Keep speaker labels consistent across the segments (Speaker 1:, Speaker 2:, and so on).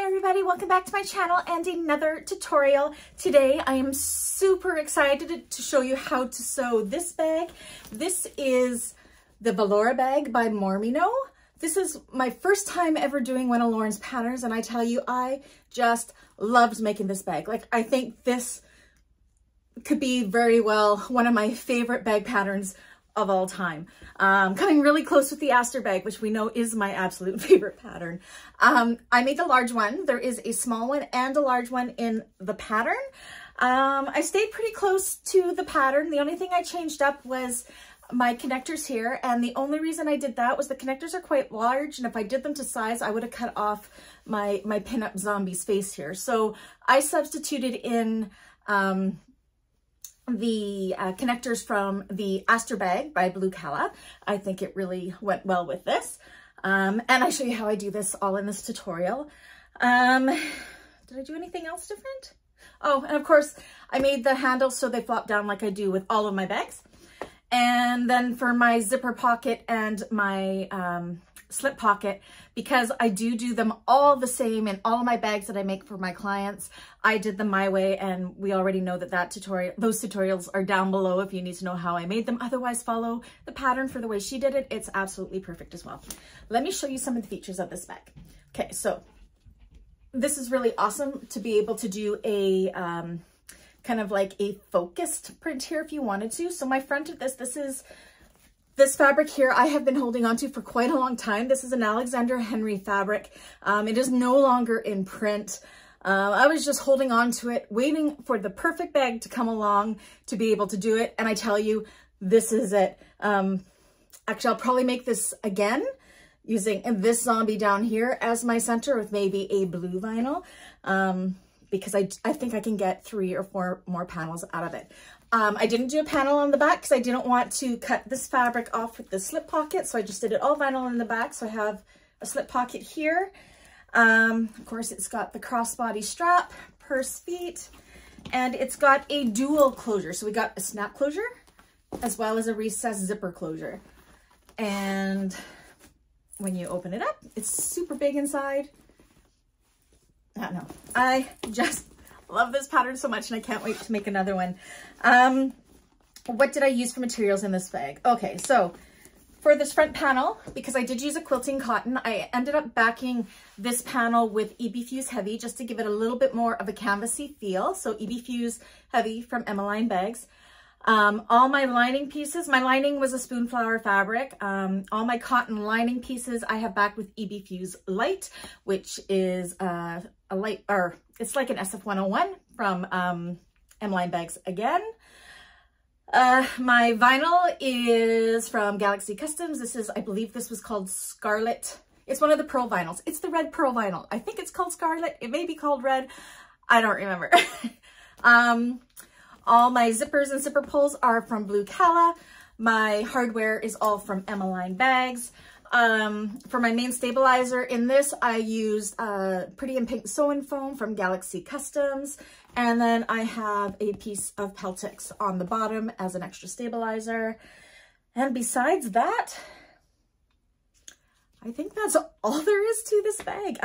Speaker 1: everybody, welcome back to my channel and another tutorial. Today I am super excited to show you how to sew this bag. This is the Valora bag by Mormino. This is my first time ever doing one of Lauren's patterns, and I tell you, I just loved making this bag. Like, I think this could be very well one of my favorite bag patterns of all time. Coming really close with the Aster bag, which we know is my absolute favorite pattern. I made the large one. There is a small one and a large one in the pattern. I stayed pretty close to the pattern. The only thing I changed up was my connectors here, and the only reason I did that was the connectors are quite large, and if I did them to size, I would have cut off my pinup zombie's face here. So I substituted in the connectors from the Aster bag by Blue Calla. I think it really went well with this. And I show you how I do this all in this tutorial. Did I do anything else different? Oh, and of course I made the handles so they flop down like I do with all of my bags. And then for my zipper pocket and my slip pocket, because I do them all the same in all of my bags that I make for my clients, I did them my way, and we already know that those tutorials are down below if you need to know how I made them. Otherwise, follow the pattern for the way she did it. It's absolutely perfect as well. Let me show you some of the features of this bag. Okay, so this is really awesome to be able to do a kind of like a focused print here if you wanted to. So my front of this fabric here, I have been holding on to for quite a long time. This is an Alexander Henry fabric. It is no longer in print. I was just holding on to it, waiting for the perfect bag to come along to be able to do it. And I tell you, this is it. Actually, I'll probably make this again using this zombie down here as my center with maybe a blue vinyl. Because I think I can get 3 or 4 more panels out of it. I didn't do a panel on the back because I didn't want to cut this fabric off with the slip pocket. So I just did it all vinyl in the back. So I have a slip pocket here. Of course, it's got the crossbody strap, purse feet, and it's got a dual closure. So we got a snap closure as well as a recessed zipper closure. And when you open it up, it's super big inside. I don't know. I just love this pattern so much, and I can't wait to make another one. What did I use for materials in this bag? Okay, so for this front panel, because I did use a quilting cotton, I ended up backing this panel with EB Fuse Heavy just to give it a little bit more of a canvasy feel. So EB Fuse Heavy from Emmaline bags. All my lining pieces, my lining was a spoonflower fabric. All my cotton lining pieces I have backed with EB Fuse Lite, which is a light, or it's like an SF101 from Emmaline bags again. My vinyl is from Galaxy Kustoms. This is, I believe this was called Scarlet. It's one of the pearl vinyls. It's the red pearl vinyl. I think it's called Scarlet. It may be called red. I don't remember. All my zippers and zipper pulls are from Blue Calla. My hardware is all from Emmaline bags. For my main stabilizer in this, I used Pretty in Pink Sew-In Foam from Galaxy Kustoms. And then I have a piece of Peltex on the bottom as an extra stabilizer. And besides that, I think that's all there is to this bag.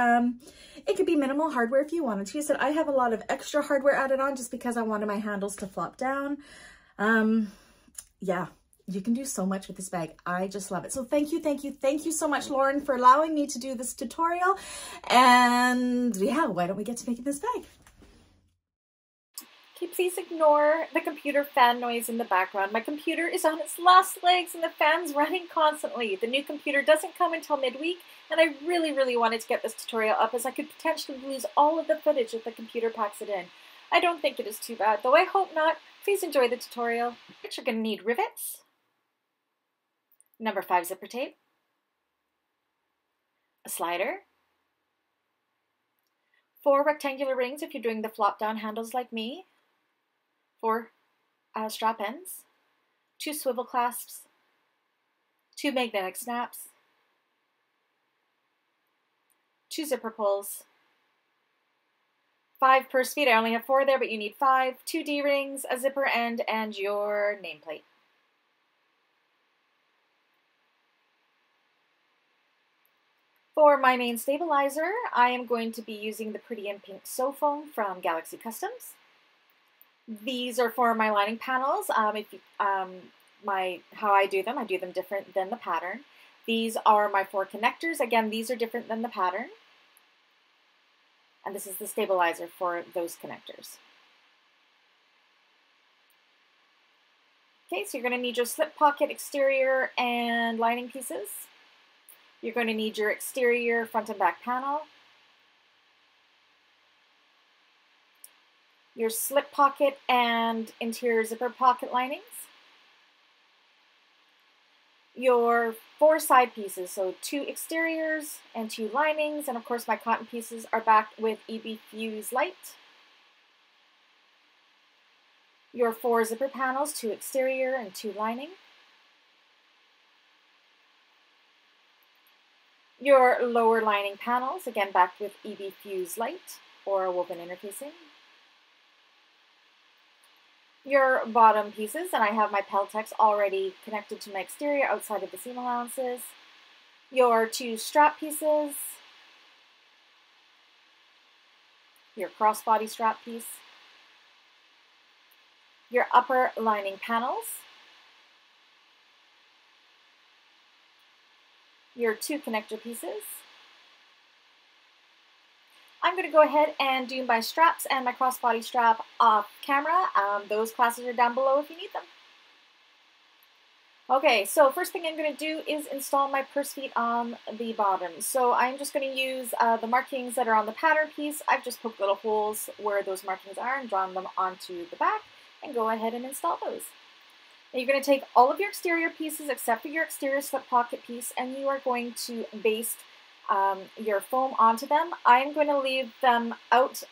Speaker 1: It could be minimal hardware if you wanted to. So I have a lot of extra hardware added on just because I wanted my handles to flop down. Yeah, you can do so much with this bag. I just love it. So thank you so much, Lauren, for allowing me to do this tutorial. And yeah, why don't we get to making this bag? Okay, please ignore the computer fan noise in the background. My computer is on its last legs and the fan's running constantly. The new computer doesn't come until midweek, and I really wanted to get this tutorial up as I could potentially lose all of the footage if the computer packs it in. I don't think it is too bad, though I hope not. Please enjoy the tutorial. You're going to need rivets, number 5 zipper tape, a slider, 4 rectangular rings if you're doing the flop down handles like me, 4 strap ends, 2 swivel clasps, 2 magnetic snaps, 2 zipper pulls, 5 purse feet. I only have 4 there, but you need 5, 2 D-rings, a zipper end, and your nameplate.
Speaker 2: For my main stabilizer, I am going to be using the Pretty in Pink Sew Foam from Galaxy Customs. These are for my lining panels. How I do them different than the pattern. These are my 4 connectors. Again, these are different than the pattern. And this is the stabilizer for those connectors. Okay, so you're going to need your slip pocket exterior and lining pieces. You're going to need your exterior front and back panel, your slip pocket and interior zipper pocket linings, your 4 side pieces, so 2 exteriors and 2 linings, and of course my cotton pieces are backed with Fuse Lite. Your 4 zipper panels, 2 exterior and 2 lining. Your lower lining panels, again backed with Fuse Lite or woven interfacing. Your bottom pieces, and I have my Peltex already connected to my exterior outside of the seam allowances. Your 2 strap pieces. Your crossbody strap piece. Your upper lining panels. Your 2 connector pieces. I'm going to go ahead and do my straps and my crossbody strap off camera. Those classes are down below if you need them. Okay, so first thing I'm going to do is install my purse feet on the bottom. So I'm just going to use the markings that are on the pattern piece. I've just poked little holes where those markings are and drawn them onto the back and go ahead and install those. Now you're going to take all of your exterior pieces except for your exterior slip pocket piece, and you are going to baste your foam onto them. I'm going to leave them out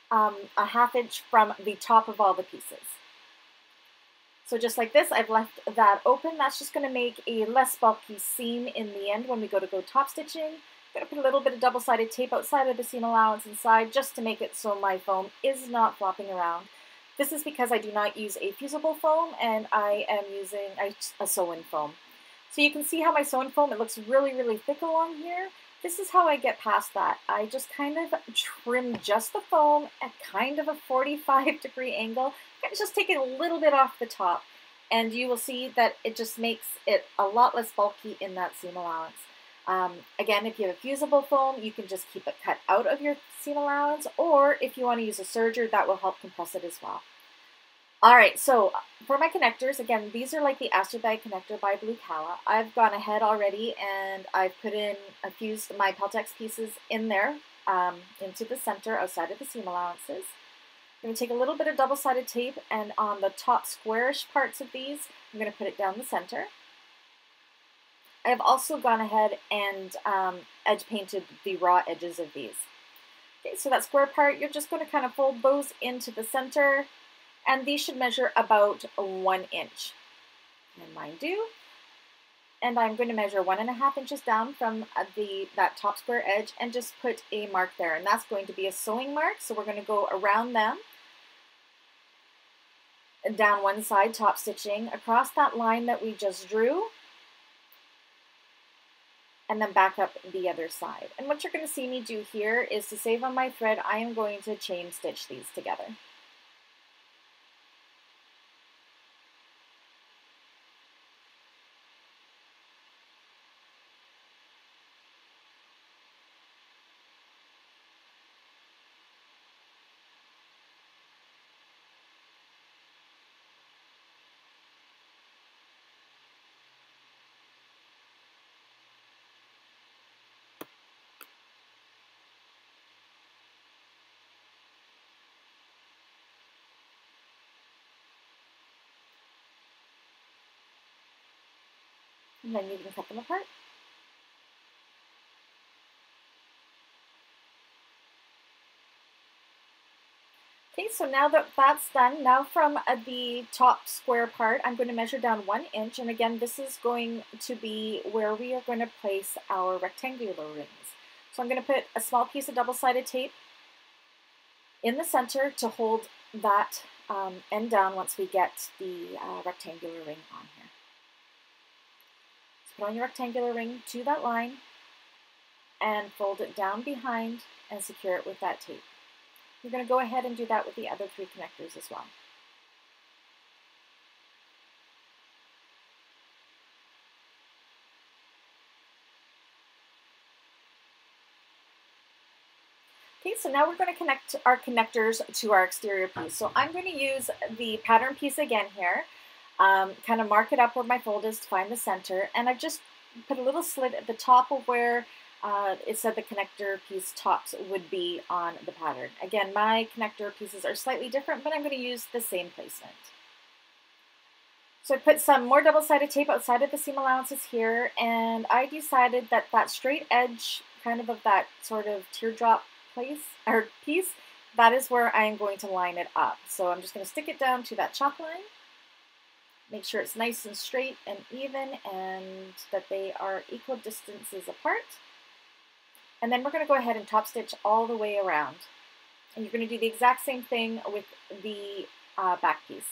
Speaker 2: a 1/2 inch from the top of all the pieces. So just like this, I've left that open. That's just going to make a less bulky seam in the end when we go top stitching. I'm going to put a little bit of double-sided tape outside of the seam allowance inside just to make it so my foam is not flopping around. This is because I do not use a fusible foam and I am using a sew-in foam. So you can see how my sew-in foam, it looks really, really thick along here. This is how I get past that. I just kind of trim just the foam at kind of a 45-degree angle. I'm just taking a little bit off the top, and you will see that it just makes it a lot less bulky in that seam allowance. Again, if you have a fusible foam, you can just keep it cut out of your seam allowance, or if you want to use a serger, that will help compress it as well. Alright, so for my connectors, again, these are like the Aster Bag connector by Calla. I've gone ahead already and I've put in, I've fused my Peltex pieces in there, into the center outside of the seam allowances. I'm going to take a little bit of double-sided tape, and on the top squarish parts of these, I'm going to put it down the center. I've also gone ahead and edge painted the raw edges of these. Okay, so that square part, you're just going to kind of fold those into the center, and these should measure about 1 inch. And mine do. And I'm going to measure 1.5 inches down from that top square edge and just put a mark there. And that's going to be a sewing mark, so we're going to go around them, down one side, top stitching, across that line that we just drew, and then back up the other side. And what you're going to see me do here is, to save on my thread, I am going to chain stitch these together. And then you can cut them apart. Okay, so now that that's done, now from the top square part, I'm going to measure down 1 inch. And again, this is going to be where we are going to place our rectangular rings. So I'm going to put a small piece of double-sided tape in the center to hold that end down once we get the rectangular ring on here. Put on your rectangular ring to that line, and fold it down behind and secure it with that tape. You're going to go ahead and do that with the other 3 connectors as well. Okay, so now we're going to connect our connectors to our exterior piece. So I'm going to use the pattern piece again here, kind of mark it up where my fold is to find the center, and I've just put a little slit at the top of where it said the connector piece tops would be on the pattern. Again, my connector pieces are slightly different, but I'm going to use the same placement. So I put some more double-sided tape outside of the seam allowances here, and I decided that that straight edge, kind of that sort of teardrop piece, that is where I'm going to line it up. So I'm just going to stick it down to that chalk line, make sure it's nice and straight and even, and that they are equal distances apart. And then we're going to go ahead and top stitch all the way around. And you're going to do the exact same thing with the back piece.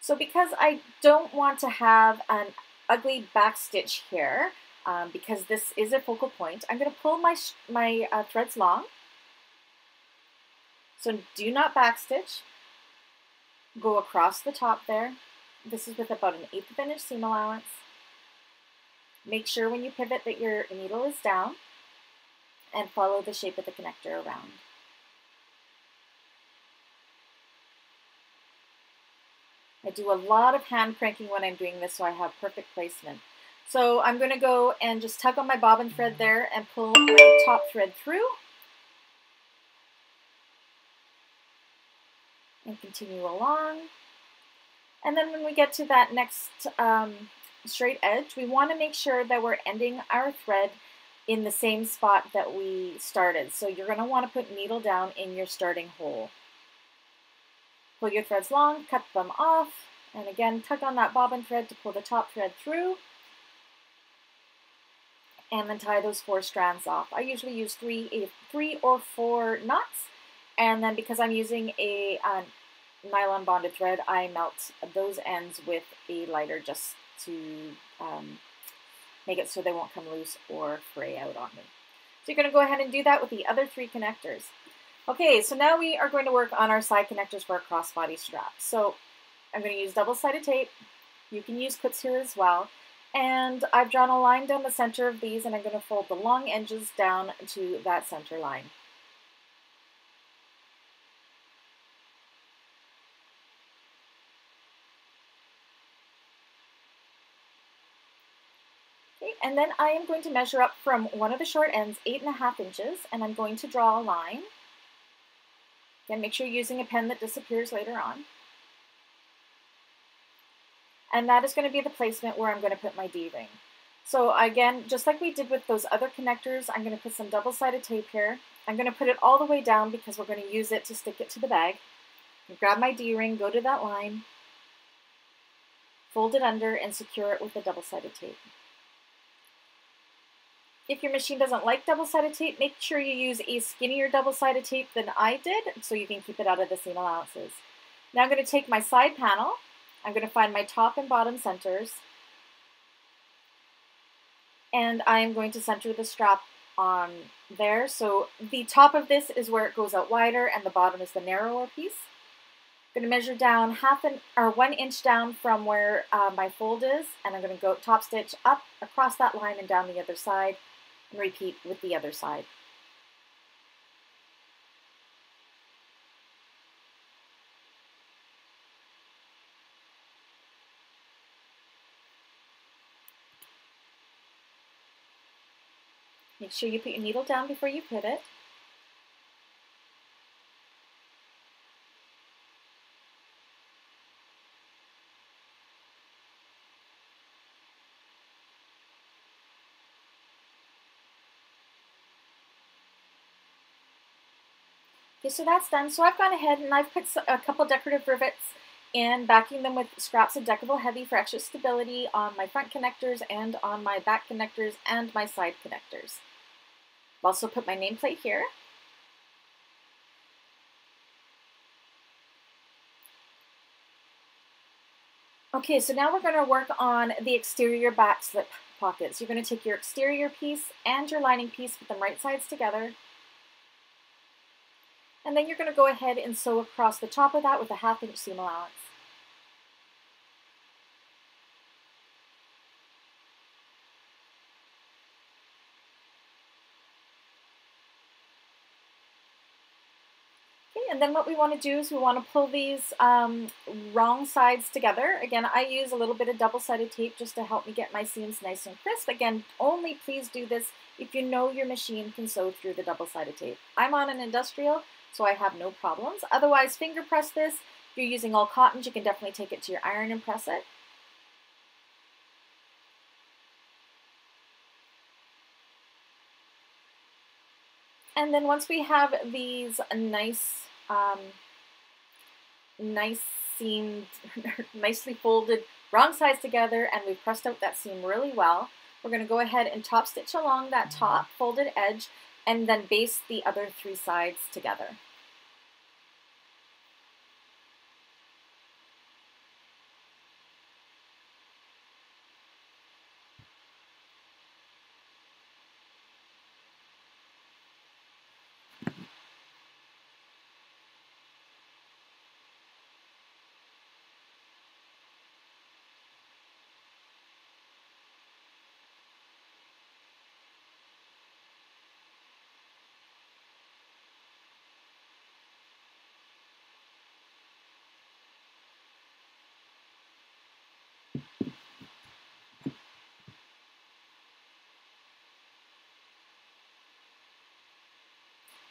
Speaker 2: So because I don't want to have an ugly back stitch here, because this is a focal point, I'm going to pull my threads long. So do not back stitch. Go across the top there. This is with about an 1/8 of an inch seam allowance. Make sure when you pivot that your needle is down, and follow the shape of the connector around. I do a lot of hand cranking when I'm doing this so I have perfect placement. So I'm going to go and just tug on my bobbin thread there and pull my top thread through. And continue along. And then when we get to that next straight edge, we want to make sure that we're ending our thread in the same spot that we started. So you're going to want to put needle down in your starting hole. Pull your threads long, cut them off, and again tug on that bobbin thread to pull the top thread through, and then tie those 4 strands off. I usually use 3 or 4 knots, and then because I'm using a nylon bonded thread, I melt those ends with a lighter just to make it so they won't come loose or fray out on me. So you're going to go ahead and do that with the other 3 connectors. Okay, so now we are going to work on our side connectors for our crossbody strap. So I'm going to use double-sided tape. You can use clips here as well. And I've drawn a line down the center of these, and I'm going to fold the long edges down to that center line. Okay, and then I am going to measure up from one of the short ends, 8.5 inches, and I'm going to draw a line. Again, make sure you're using a pen that disappears later on. And that is going to be the placement where I'm going to put my D-ring. So again, just like we did with those other connectors, I'm going to put some double-sided tape here. I'm going to put it all the way down because we're going to use it to stick it to the bag. Grab my D-ring, go to that line, fold it under, and secure it with the double-sided tape. If your machine doesn't like double-sided tape, make sure you use a skinnier double-sided tape than I did so you can keep it out of the seam allowances. Now I'm going to take my side panel. I'm going to find my top and bottom centers. And I'm going to center the strap on there. So the top of this is where it goes out wider and the bottom is the narrower piece. I'm going to measure down 1 inch down from where my fold is, and I'm going to go top stitch up across that line and down the other side. And repeat with the other side. Make sure you put your needle down before you pivot. Okay, so that's done. So I've gone ahead and I've put a couple decorative rivets and backing them with scraps of Deckable Heavy for extra stability on my front connectors and on my back connectors and my side connectors. I've also put my nameplate here. Okay, so now we're going to work on the exterior back slip pockets. You're going to take your exterior piece and your lining piece, put them right sides together. And then you're going to go ahead and sew across the top of that with a 1/2 inch seam allowance. And then what we want to do is we want to pull these wrong sides together. Again, I use a little bit of double-sided tape just to help me get my seams nice and crisp. Again, only please do this if you know your machine can sew through the double-sided tape. I'm on an industrial, so I have no problems. Otherwise, finger press this. If you're using all cottons, you can definitely take it to your iron and press it. And then once we have these nice seamed, nicely folded wrong sides together, and we've pressed out that seam really well, we're going to go ahead and top stitch along that top folded edge and then baste the other 3 sides together.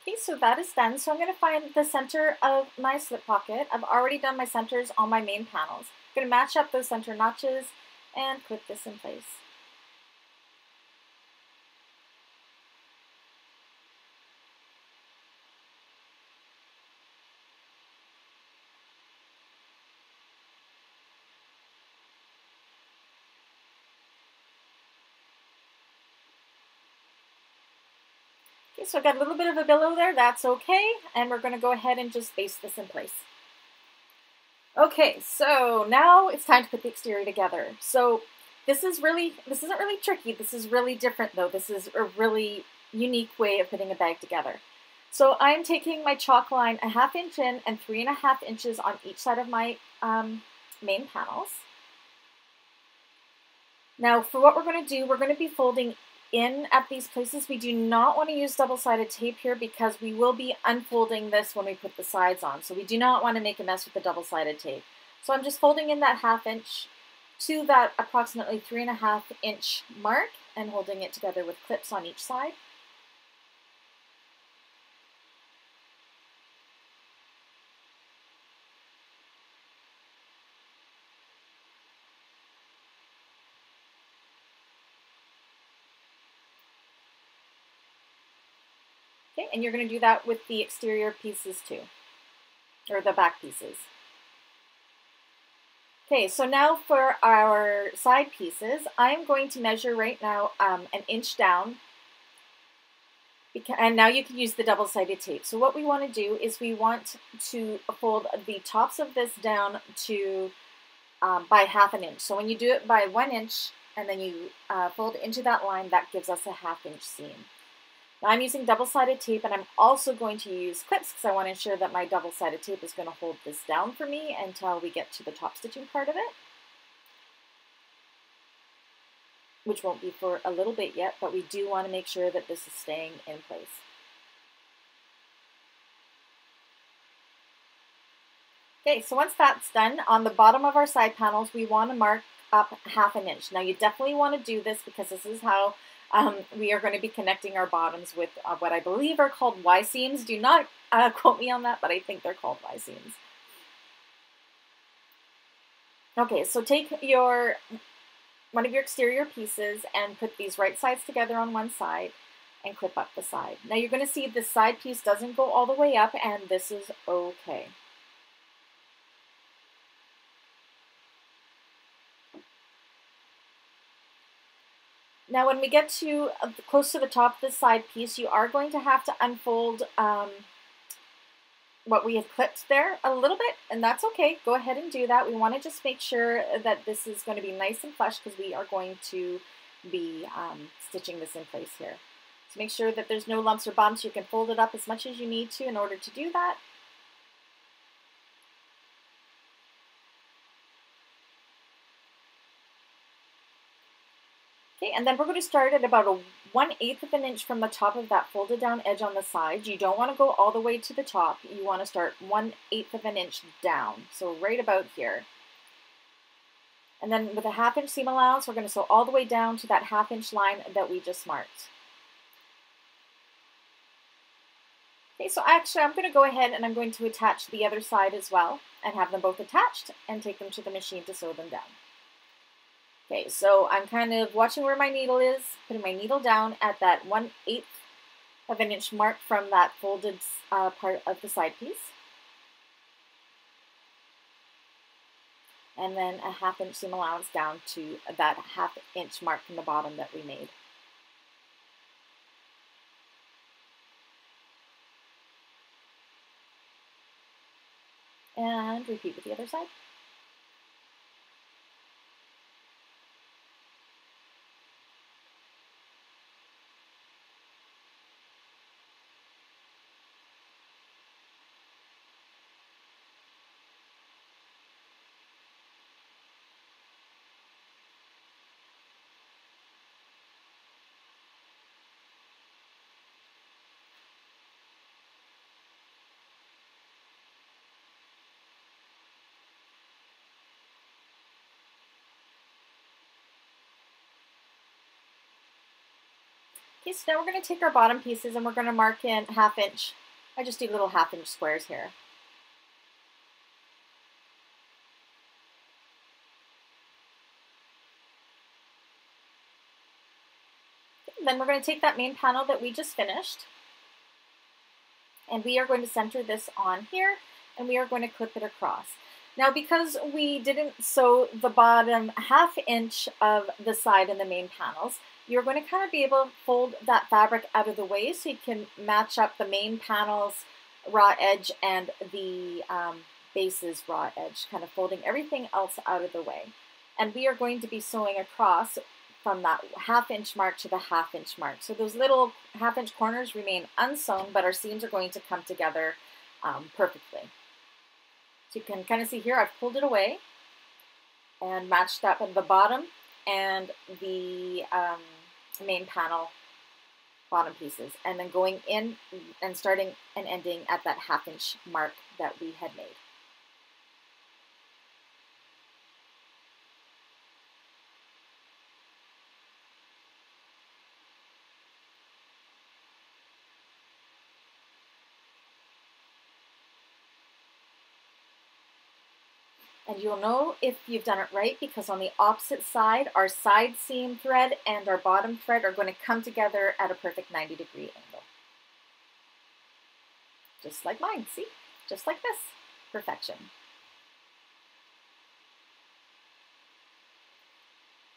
Speaker 2: Okay, so that is done. So I'm going to find the center of my slip pocket. I've already done my centers on my main panels. I'm going to match up those center notches and put this in place. Okay, so I got a little bit of a billow there, that's okay, and we're going to go ahead and just baste this in place. Okay, so now it's time to put the exterior together. So this isn't really tricky, this is really different though. This is a really unique way of putting a bag together. So I'm taking my chalk line a 1/2 inch in and 3.5 inches on each side of my main panels. Now for what we're going to do, we're going to be folding in at these places. We do not want to use double-sided tape here because we will be unfolding this when we put the sides on. So we do not want to make a mess with the double-sided tape. So I'm just folding in that 1/2 inch to that approximately 3.5 inch mark and holding it together with clips on each side. Okay, and you're going to do that with the exterior pieces too, or the back pieces. Okay, so now for our side pieces, I'm going to measure right now 1 inch down, and now you can use the double-sided tape. So what we want to do is we want to fold the tops of this down to by 1/2 inch. So when you do it by 1 inch and then you fold into that line, that gives us a 1/2 inch seam. Now I'm using double-sided tape, and I'm also going to use clips because I want to ensure that my double-sided tape is going to hold this down for me until we get to the top stitching part of it, which won't be for a little bit yet, but we do want to make sure that this is staying in place. Okay, so once that's done, on the bottom of our side panels, we want to mark up 1/2 inch. Now you definitely want to do this because this is how we are going to be connecting our bottoms with what I believe are called Y seams. Do not quote me on that, but I think they're called Y seams. Okay, so take one of your exterior pieces and put these right sides together on one side and clip up the side. Now you're going to see this side piece doesn't go all the way up, and this is okay. Now when we get to close to the top of the side piece, you are going to have to unfold what we have clipped there a little bit, and that's okay. Go ahead and do that. We want to just make sure that this is going to be nice and flush because we are going to be stitching this in place here. So make sure that there's no lumps or bumps. You can fold it up as much as you need to in order to do that. Okay, and then we're going to start at about a 1/8 of an inch from the top of that folded down edge on the side. You don't want to go all the way to the top. You want to start 1/8 of an inch down, so right about here. And then with a 1/2 inch seam allowance, we're going to sew all the way down to that 1/2 inch line that we just marked. Okay, so actually I'm going to go ahead and I'm going to attach the other side as well and have them both attached and take them to the machine to sew them down. Okay, so I'm kind of watching where my needle is, putting my needle down at that 1/8 of an inch mark from that folded part of the side piece. And then a 1/2 inch seam allowance down to that 1/2 inch mark from the bottom that we made. And repeat with the other side. Okay, so now we're going to take our bottom pieces and we're going to mark in 1/2 inch. I just do little 1/2 inch squares here. Okay, then we're going to take that main panel that we just finished and we are going to center this on here and we are going to clip it across. Now because we didn't sew the bottom 1/2 inch of the side in the main panels, you're going to kind of be able to fold that fabric out of the way so you can match up the main panel's raw edge and the base's raw edge, kind of folding everything else out of the way. And we are going to be sewing across from that 1/2 inch mark to the 1/2 inch mark. So those little 1/2 inch corners remain unsewn, but our seams are going to come together perfectly. So you can kind of see here, I've pulled it away and matched up at the bottom and the main panel bottom pieces, and then going in and starting and ending at that 1/2 inch mark that we had made. And you'll know if you've done it right because on the opposite side, our side seam thread and our bottom thread are going to come together at a perfect 90-degree angle. Just like mine, see? Just like this. Perfection.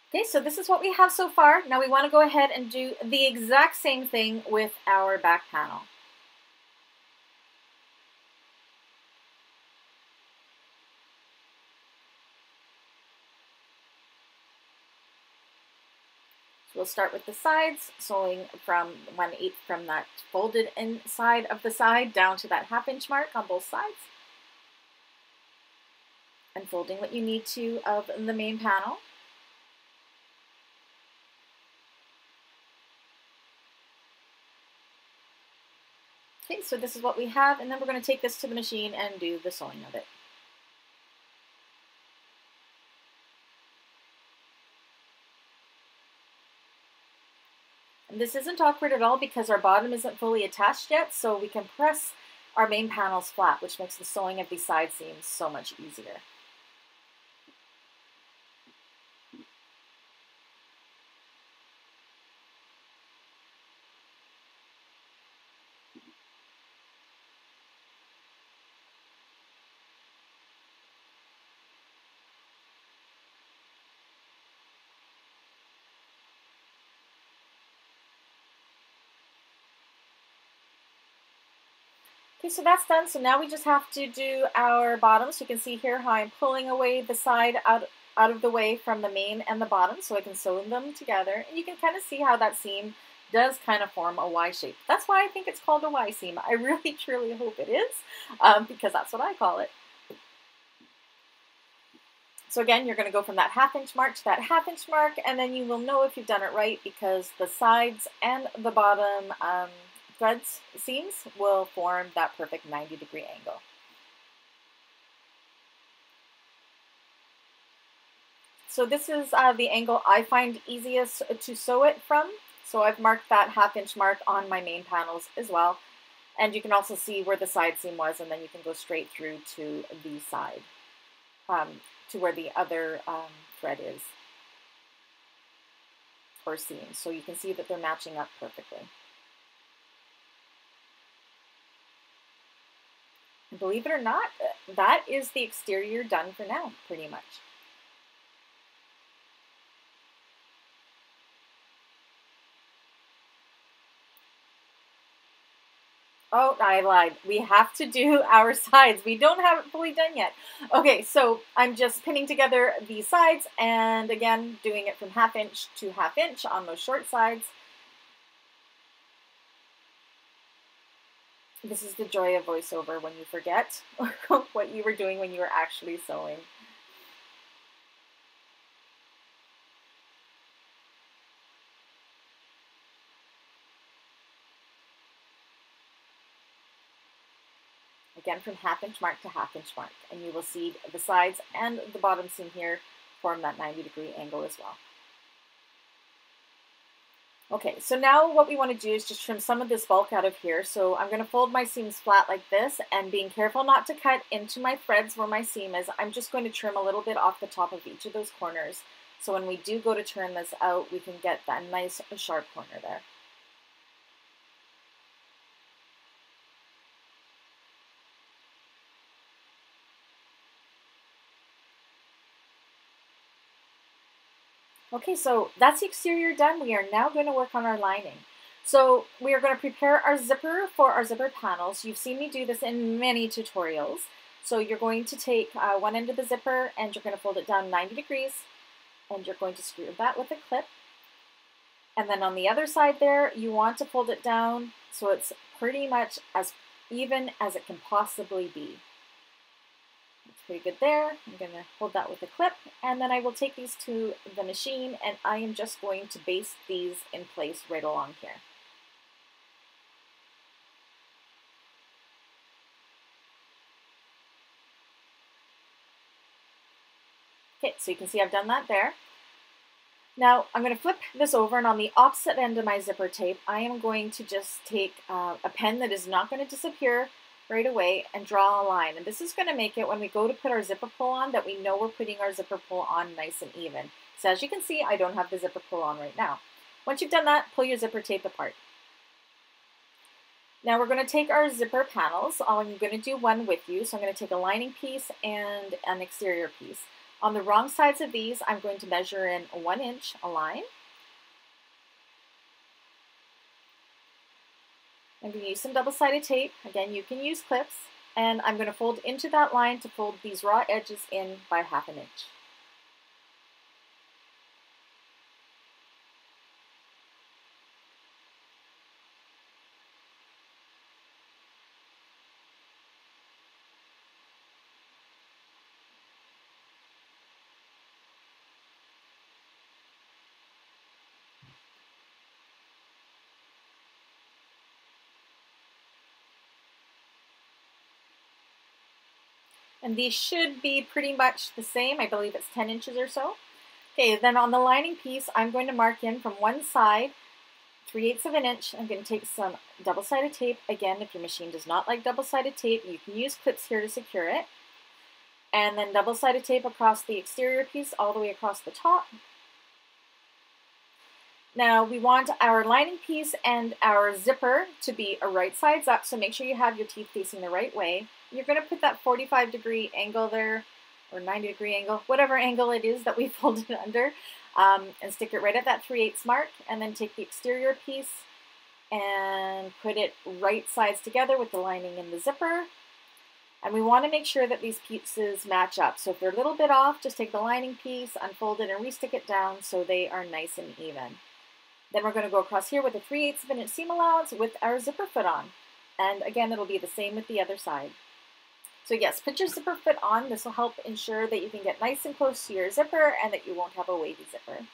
Speaker 2: Okay, so this is what we have so far. Now we want to go ahead and do the exact same thing with our back panel. We'll start with the sides, sewing from 1/8 from that folded inside of the side down to that 1/2 inch mark on both sides. And folding what you need to of the main panel. Okay, so this is what we have, and then we're going to take this to the machine and do the sewing of it. This isn't awkward at all because our bottom isn't fully attached yet, so we can press our main panels flat, which makes the sewing of these side seams so much easier. Okay, so that's done. So now we just have to do our bottom. So you can see here how I'm pulling away the side out out of the way from the main and the bottom so I can sew them together. And you can kind of see how that seam does kind of form a Y shape. That's why I think it's called a Y seam. I really, truly hope it is, because that's what I call it. So again, you're going to go from that 1/2 inch mark to that 1/2 inch mark, and then you will know if you've done it right because the sides and the bottom threads, seams, will form that perfect 90-degree angle. So this is the angle I find easiest to sew it from. So I've marked that 1/2 inch mark on my main panels as well. And you can also see where the side seam was, and then you can go straight through to the side, to where the other thread is, or seam. So you can see that they're matching up perfectly. And believe it or not, that is the exterior done for now, pretty much. Oh, I lied. We have to do our sides. We don't have it fully done yet. Okay, so I'm just pinning together the sides, and again, doing it from 1/2 inch to 1/2 inch on those short sides. This is the joy of voiceover, when you forget what you were doing when you were actually sewing. Again, from 1/2 inch mark to 1/2 inch mark, and you will see the sides and the bottom seam here form that 90-degree angle as well. Okay, so now what we want to do is just trim some of this bulk out of here. So I'm going to fold my seams flat like this, and being careful not to cut into my threads where my seam is, I'm just going to trim a little bit off the top of each of those corners. So when we do go to turn this out, we can get that nice sharp corner there. Okay, so that's the exterior done. We are now going to work on our lining. So we are going to prepare our zipper for our zipper panels. You've seen me do this in many tutorials. So you're going to take one end of the zipper and you're going to fold it down 90 degrees, and you're going to screw that with a clip. And then on the other side there, you want to fold it down so it's pretty much as even as it can possibly be. Pretty good there. I'm going to hold that with a clip, and then I will take these to the machine, and I am just going to baste these in place right along here. Okay, so you can see I've done that there. Now I'm going to flip this over, and on the opposite end of my zipper tape, I am going to just take a pen that is not going to disappear right away and draw a line. And this is going to make it, when we go to put our zipper pull on, that we know we're putting our zipper pull on nice and even. So as you can see, I don't have the zipper pull on right now. Once you've done that, pull your zipper tape apart. Now we're going to take our zipper panels. I'm going to do one with you. So I'm going to take a lining piece and an exterior piece. On the wrong sides of these, I'm going to measure in 1 inch a line. I'm going to use some double-sided tape. Again, you can use clips. And I'm going to fold into that line to fold these raw edges in by 1/2 inch. And these should be pretty much the same. I believe it's 10 inches or so. Okay, then on the lining piece, I'm going to mark in from one side 3/8 of an inch. I'm going to take some double-sided tape. Again, if your machine does not like double-sided tape, you can use clips here to secure it. And then double-sided tape across the exterior piece all the way across the top. Now we want our lining piece and our zipper to be right sides up, so make sure you have your teeth facing the right way. You're going to put that 45-degree angle there, or 90-degree angle, whatever angle it is that we folded under, and stick it right at that 3/8 mark, and then take the exterior piece and put it right sides together with the lining and the zipper. And we want to make sure that these pieces match up. So if they're a little bit off, just take the lining piece, unfold it, and restick it down so they are nice and even. Then we're going to go across here with a 3/8 of an inch seam allowance with our zipper foot on. And again, it'll be the same with the other side. So yes, put your zipper foot on. This will help ensure that you can get nice and close to your zipper and that you won't have a wavy zipper.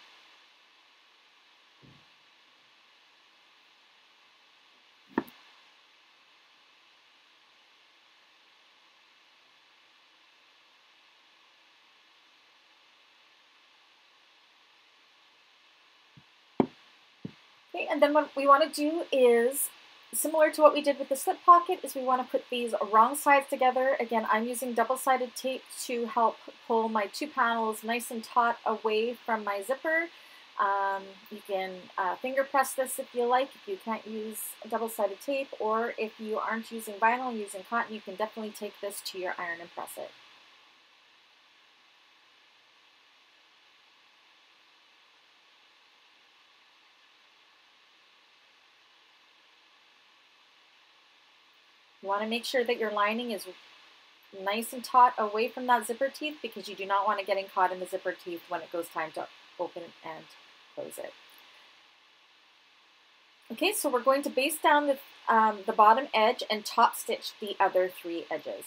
Speaker 2: Okay, and then what we want to do is, similar to what we did with the slip pocket, is we want to put these wrong sides together. Again, I'm using double-sided tape to help pull my two panels nice and taut away from my zipper. You can finger press this if you like, if you can't use double-sided tape, or if you aren't using vinyl and using cotton, you can definitely take this to your iron and press it. You want to make sure that your lining is nice and taut away from that zipper teeth because you do not want it getting caught in the zipper teeth when it goes time to open and close it. Okay, so we're going to baste down the bottom edge and top stitch the other 3 edges.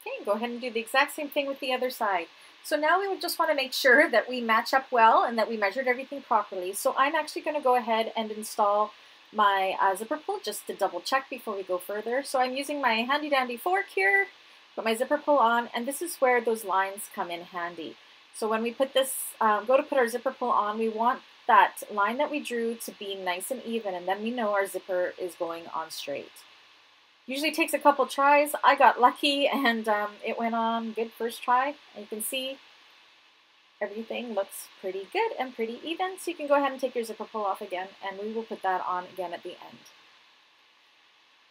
Speaker 2: Okay, go ahead and do the exact same thing with the other side. So now we would just want to make sure that we match up well and that we measured everything properly. So I'm actually going to go ahead and install my zipper pull just to double check before we go further. So I'm using my handy dandy fork here, put my zipper pull on, and this is where those lines come in handy. So when we put this, go to put our zipper pull on, we want that line that we drew to be nice and even, and then we know our zipper is going on straight. Usually takes a couple tries. I got lucky and it went on good first try. And you can see everything looks pretty good and pretty even. So you can go ahead and take your zipper pull off again and we will put that on again at the end.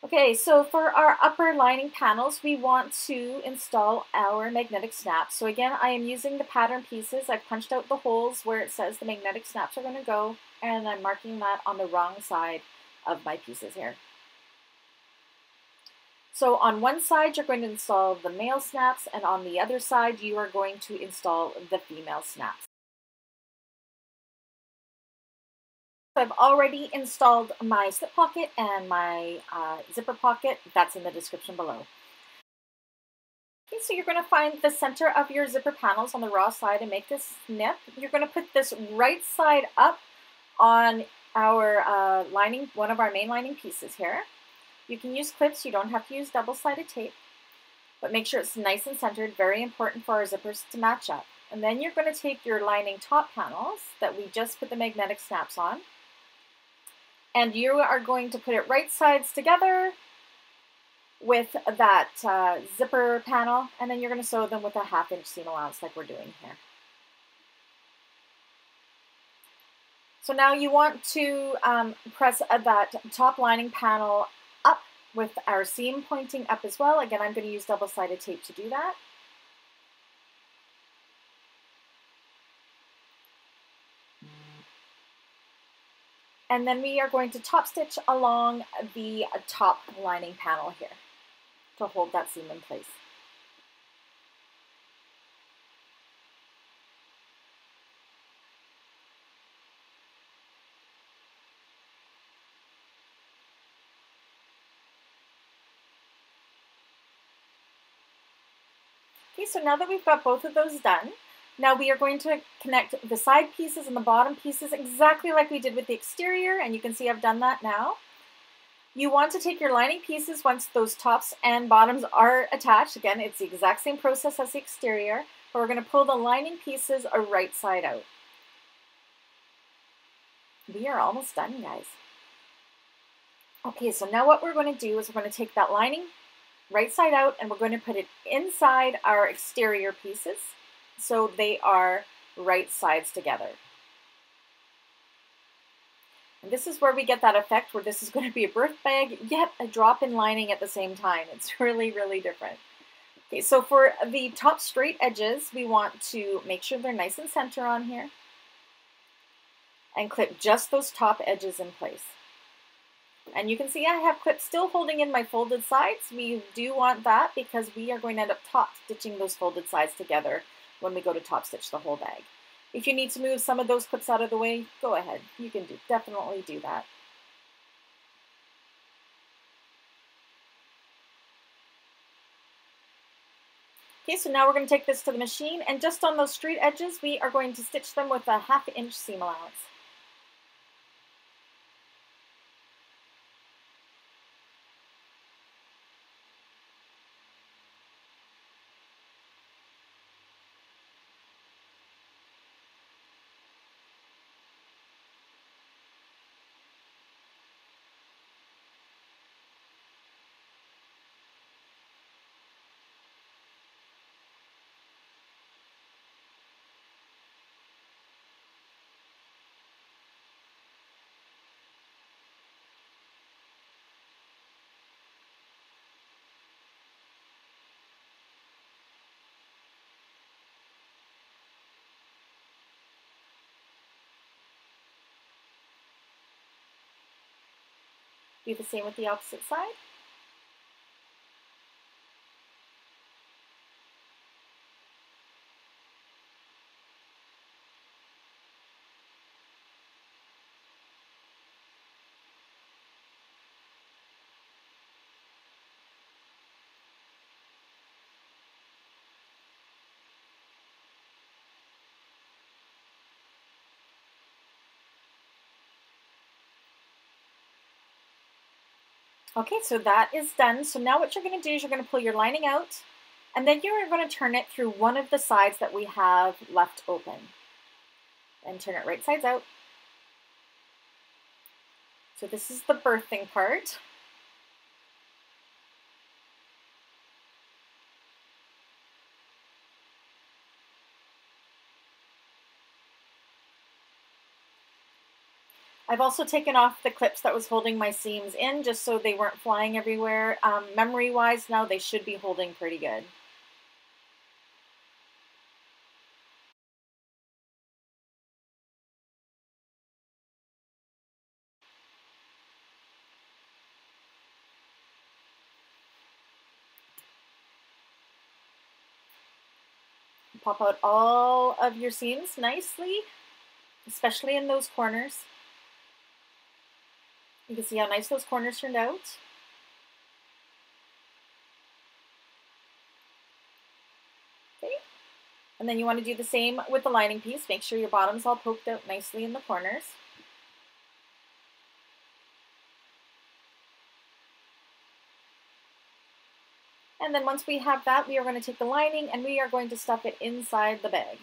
Speaker 2: Okay, so for our upper lining panels, we want to install our magnetic snaps. So again, I am using the pattern pieces. I've punched out the holes where it says the magnetic snaps are going to go, and I'm marking that on the wrong side of my pieces here. So on one side, you're going to install the male snaps, and on the other side, you are going to install the female snaps. I've already installed my slip pocket and my zipper pocket. That's in the description below. Okay, so you're going to find the center of your zipper panels on the raw side and make this snip. You're going to put this right side up on our lining, one of our main lining pieces here. You can use clips, you don't have to use double-sided tape, but make sure it's nice and centered, very important for our zippers to match up. And then you're going to take your lining top panels that we just put the magnetic snaps on, and you are going to put it right sides together with that zipper panel, and then you're going to sew them with a 1/2 inch seam allowance like we're doing here. So now you want to press that top lining panel up with our seam pointing up as well. Again, I'm going to use double-sided tape to do that. And then we are going to top stitch along the top lining panel here to hold that seam in place. Okay, so now that we've got both of those done, Now we are going to connect the side pieces and the bottom pieces exactly like we did with the exterior, and you can see I've done that now. You want to take your lining pieces once those tops and bottoms are attached. Again, it's the exact same process as the exterior, but we're going to pull the lining pieces right side out. We are almost done, guys. Okay, so now what we're going to do is we're going to take that lining right side out and we're going to put it inside our exterior pieces so they are right sides together. And this is where we get that effect where this is going to be a birth bag, yet a drop-in lining at the same time. It's really, really different. Okay, so for the top straight edges, we want to make sure they're nice and center on here and clip just those top edges in place. And you can see I have clips still holding in my folded sides. We do want that because we are going to end up top stitching those folded sides together when we go to top stitch the whole bag. If you need to move some of those clips out of the way, go ahead. You can definitely do that. Okay, so now we're going to take this to the machine, and just on those straight edges, we are going to stitch them with a 1/2 inch seam allowance. Do the same with the opposite side. Okay, so that is done. So now what you're going to do is you're going to pull your lining out, and then you're going to turn it through one of the sides that we have left open. And turn it right sides out. So this is the birthing part. I've also taken off the clips that was holding my seams in just so they weren't flying everywhere. Memory-wise, now they should be holding pretty good. Pop out all of your seams nicely, especially in those corners. You can see how nice those corners turned out. Okay. And then you want to do the same with the lining piece. Make sure your bottom's all poked out nicely in the corners. And then once we have that, we are going to take the lining and we are going to stuff it inside the bag.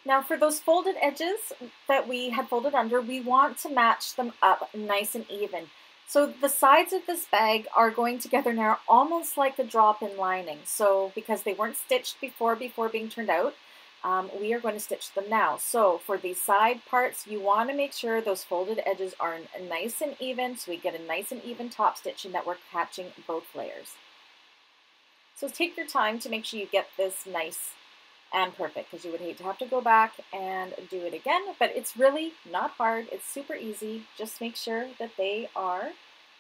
Speaker 2: Now for those folded edges that we had folded under, we want to match them up nice and even. So the sides of this bag are going together now almost like a drop-in lining. So because they weren't stitched before being turned out, we are going to stitch them now. So for these side parts, you want to make sure those folded edges are nice and even so we get a nice and even top stitch and that we're catching both layers. So take your time to make sure you get this nice and perfect, because you would hate to have to go back and do it again. But it's really not hard. It's super easy. Just make sure that they are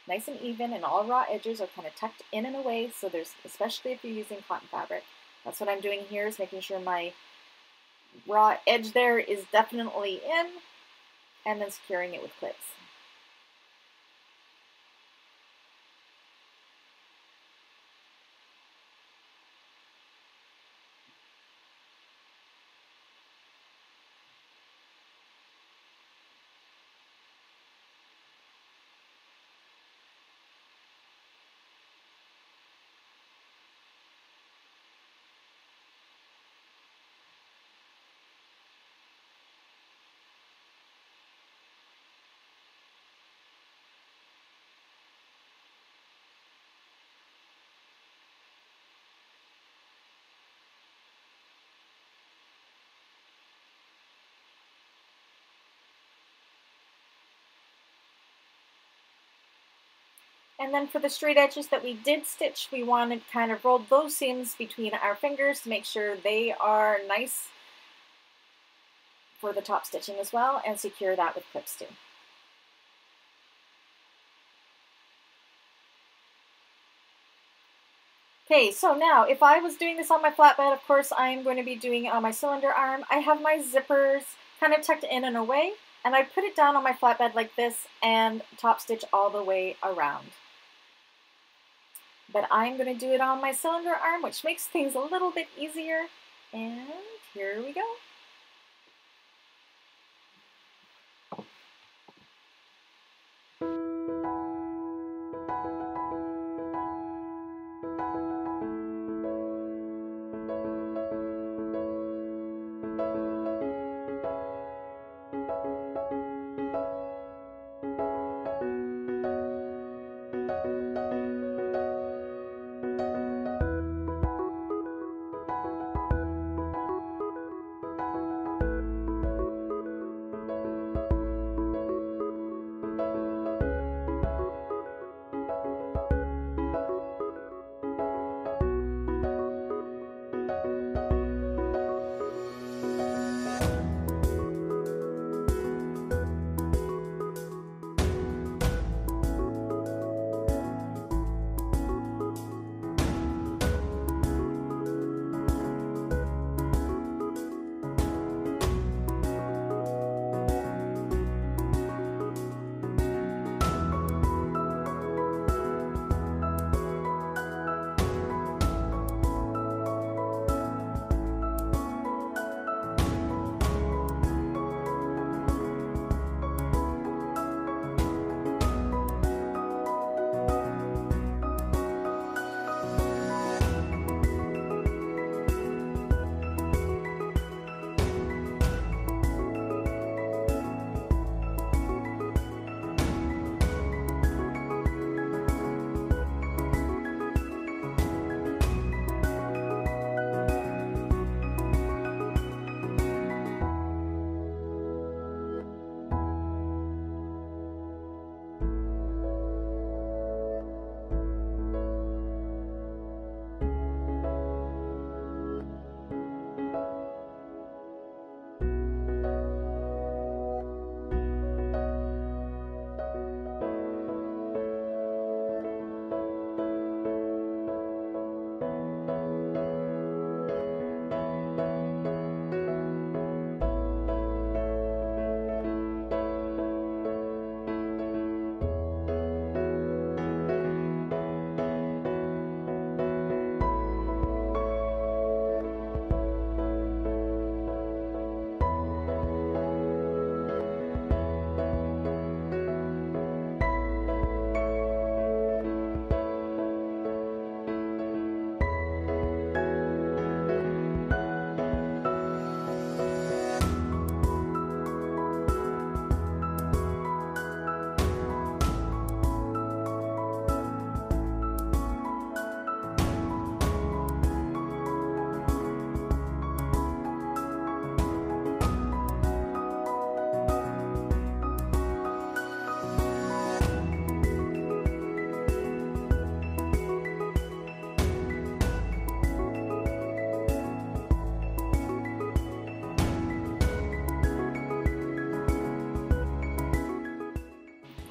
Speaker 2: nice and even and all raw edges are kind of tucked in and away. So there's, especially if you're using cotton fabric, that's what I'm doing here, is making sure my raw edge there is definitely in, and then securing it with clips. And then for the straight edges that we did stitch, we wanted kind of rolled those seams between our fingers to make sure they are nice for the top stitching as well, and secure that with clips too. Okay, so now if I was doing this on my flatbed, of course I'm going to be doing it on my cylinder arm. I have my zippers kind of tucked in and away, and I put it down on my flatbed like this and top stitch all the way around. But I'm going to do it on my cylinder arm, which makes things a little bit easier. And here we go.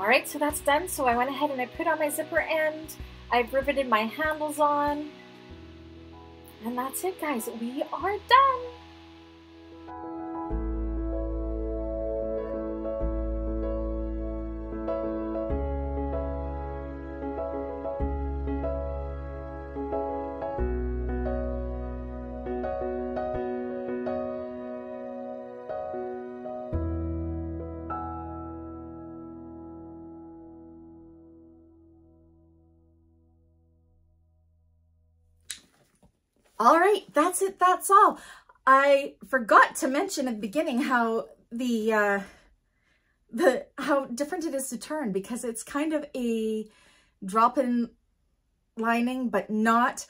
Speaker 2: All right, so that's done. So I went ahead and I put on my zipper end. I've riveted my handles on. And that's it, guys. We are done.
Speaker 1: All right, that's it, that's all. I forgot to mention at the beginning how how different it is to turn, because it's kind of a drop-in lining, but not,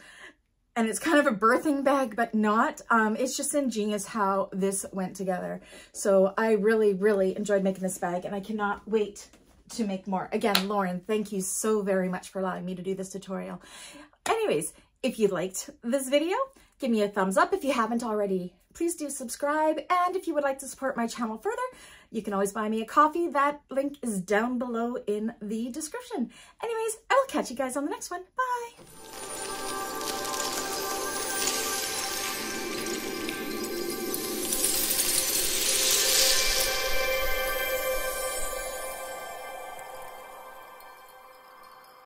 Speaker 1: and it's kind of a birthing bag, but not. It's just ingenious how this went together. So I really, really enjoyed making this bag, and I cannot wait to make more. Again, Lauren, thank you so very much for allowing me to do this tutorial. Anyways, if you liked this video, give me a thumbs up. If you haven't already, please do subscribe. And if you would like to support my channel further, you can always buy me a coffee. That link is down below in the description. Anyways, I will catch you guys on the next one. Bye.